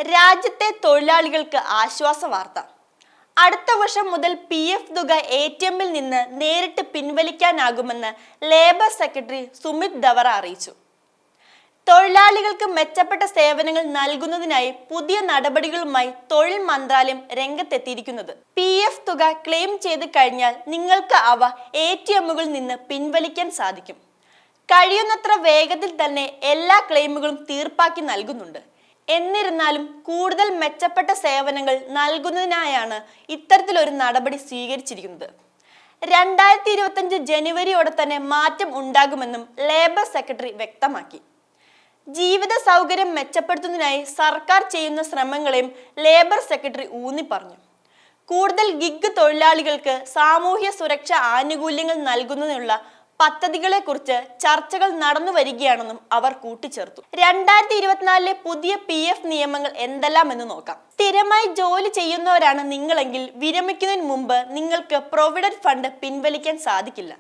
രാജ്യത്തെ തൊഴിലാളികൾക്ക് ആശ്വാസ വാർത്ത. അടുത്ത വർഷം മുതൽ PF തുക ATM-ൽ നിന്ന് നേരിട്ട് പിൻവലിക്കാനാകുമെന്ന് ലേബർ സെക്രട്ടറി സുമിത് ദവറ അറിയിച്ചു. തൊഴിലാളികൾക്ക് മെച്ചപ്പെട്ട സേവനങ്ങൾ നൽകുന്നതിനായി പുതിയ നടപടികളുമായി തൊഴിൽ മന്ത്രാലയം രംഗത്തെത്തിയിരിക്കുന്നത്. PF തുക ക്ലെയിം ചെയ്ത് കഴിഞ്ഞാൽ നിങ്ങൾക്ക് അവ ATM-കളിൽ നിന്ന് പിൻവലിക്കാൻ സാധിക്കും. കഴിയുന്നത്ര വേഗത്തിൽ തന്നെ എല്ലാ ക്ലെയിമുകളും തീർപ്പാക്കി നൽകുന്നുണ്ട്. എന്നിരുന്നാലും കൂടുതൽ മെച്ചപ്പെട്ട സേവനങ്ങൾ നൽകുന്നതിനായാണ് ഇത്തരത്തിലൊരു നടപടി സ്വീകരിച്ചിരിക്കുന്നത്. 2025 ജനുവരിയോടെ തന്നെ മാറ്റം ഉണ്ടാകുമെന്നും ലേബർ സെക്രട്ടറി വ്യക്തമാക്കി. ജീവിത സൗകര്യം മെച്ചപ്പെടുത്തുന്നതിനായി സർക്കാർ ചെയ്യുന്ന ശ്രമങ്ങളെയും ലേബർ സെക്രട്ടറി ഊന്നി പറഞ്ഞു. കൂടുതൽ ഗിഗ് തൊഴിലാളികൾക്ക് സാമൂഹ്യ സുരക്ഷാ ആനുകൂല്യങ്ങൾ നൽകുന്നതിനുള്ള പദ്ധതികളെ കുറിച്ച് ചർച്ചകൾ നടന്നു വരികയാണെന്നും അവർ കൂട്ടിച്ചേർത്തു. 2024 പുതിയ PF നിയമങ്ങൾ എന്തെല്ലാമെന്ന് നോക്കാം. സ്ഥിരമായി ജോലി ചെയ്യുന്നവരാണ് നിങ്ങളെങ്കിൽ വിരമിക്കുന്നതിന് മുമ്പ് നിങ്ങൾക്ക് പ്രൊവിഡന്റ് ഫണ്ട് പിൻവലിക്കാൻ സാധിക്കില്ല.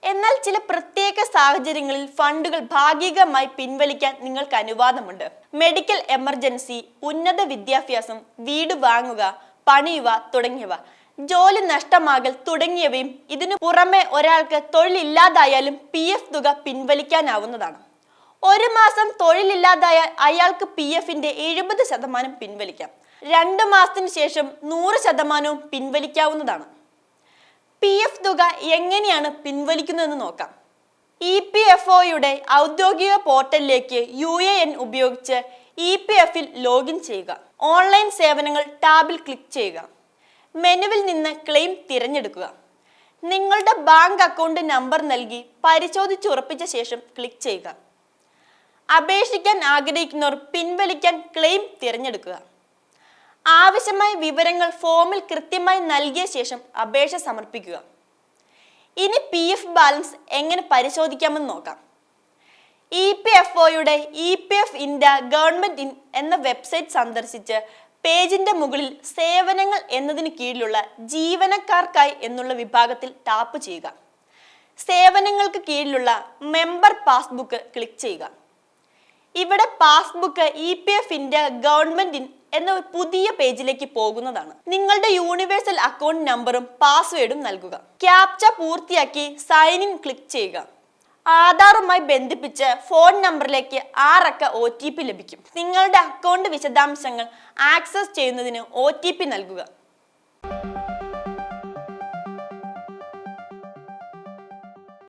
എന്നാൽ ചില പ്രത്യേക സാഹചര്യങ്ങളിൽ ഫണ്ടുകൾ ഭാഗികമായി പിൻവലിക്കാൻ നിങ്ങൾക്ക് അനുവാദമുണ്ട്. മെഡിക്കൽ എമർജൻസി, ഉന്നത വിദ്യാഭ്യാസം, വീട് വാങ്ങുക, പണിയുക തുടങ്ങിയവ, ജോലി നഷ്ടമാകൽ തുടങ്ങിയവയും ഇതിനു പുറമെ ഒരാൾക്ക് തൊഴിലില്ലാതായാലും PF തുക പിൻവലിക്കാനാവുന്നതാണ്. ഒരു മാസം തൊഴിലില്ലാതായാൽ അയാൾക്ക് PF-ന്റെ 70% പിൻവലിക്കാം. 2 മാസത്തിന് ശേഷം 100% പിൻവലിക്കാവുന്നതാണ്. PF തുക എങ്ങനെയാണ് പിൻവലിക്കുന്നതെന്ന് നോക്കാം. EPFO-യുടെ ഔദ്യോഗിക പോർട്ടലിലേക്ക് UAN ഉപയോഗിച്ച് EPF-ൽ ലോഗിൻ ചെയ്യുക. ഓൺലൈൻ സേവനങ്ങൾ ടാബിൽ ക്ലിക്ക് ചെയ്യുക. മെനുവിൽ നിന്ന് ക്ലെയിം തിരഞ്ഞെടുക്കുക. നിങ്ങളുടെ ബാങ്ക് അക്കൗണ്ട് നമ്പർ നൽകി പരിശോധിച്ചുറപ്പിച്ച ശേഷം ക്ലിക്ക് ചെയ്യുക. അപേക്ഷിക്കാൻ ആഗ്രഹിക്കുന്നവർ പിൻവലിക്കാൻ ക്ലെയിം തിരഞ്ഞെടുക്കുക. ആവശ്യമായ വിവരങ്ങൾ ഫോമിൽ കൃത്യമായി നൽകിയ ശേഷം അപേക്ഷ സമർപ്പിക്കുക. ഇനി PF ബാലൻസ് എങ്ങനെ പരിശോധിക്കാമെന്ന് നോക്കാം. EPFO-യുടെ EPF India ഗവൺമെന്റ് എന്ന വെബ്സൈറ്റ് സന്ദർശിച്ച് പേജിന്റെ മുകളിൽ സേവനങ്ങൾ എന്നതിന് കീഴിലുള്ള ജീവനക്കാർക്കായി എന്നുള്ള വിഭാഗത്തിൽ ടാപ്പ് ചെയ്യുക. സേവനങ്ങൾക്ക് കീഴിലുള്ള മെമ്പർ പാസ്ബുക്ക് ക്ലിക്ക് ചെയ്യുക. ഇവിടെ പാസ്ബുക്ക് EPF India ഗവൺമെന്റ് എന്ന പുതിയ പേജിലേക്ക് പോകുന്നതാണ്. നിങ്ങളുടെ യൂണിവേഴ്സൽ അക്കൗണ്ട് നമ്പറും പാസ്വേഡും നൽകുക. ക്യാപ്ച പൂർത്തിയാക്കി സൈൻ ഇൻ ക്ലിക്ക് ചെയ്യുക. ആധാറുമായി ബന്ധിപ്പിച്ച് ഫോൺ നമ്പറിലേക്ക് 6 അക്ക OTP ലഭിക്കും. നിങ്ങളുടെ അക്കൗണ്ട് വിശദാംശങ്ങൾ ആക്സസ് ചെയ്യുന്നതിന് OTP നൽകുക.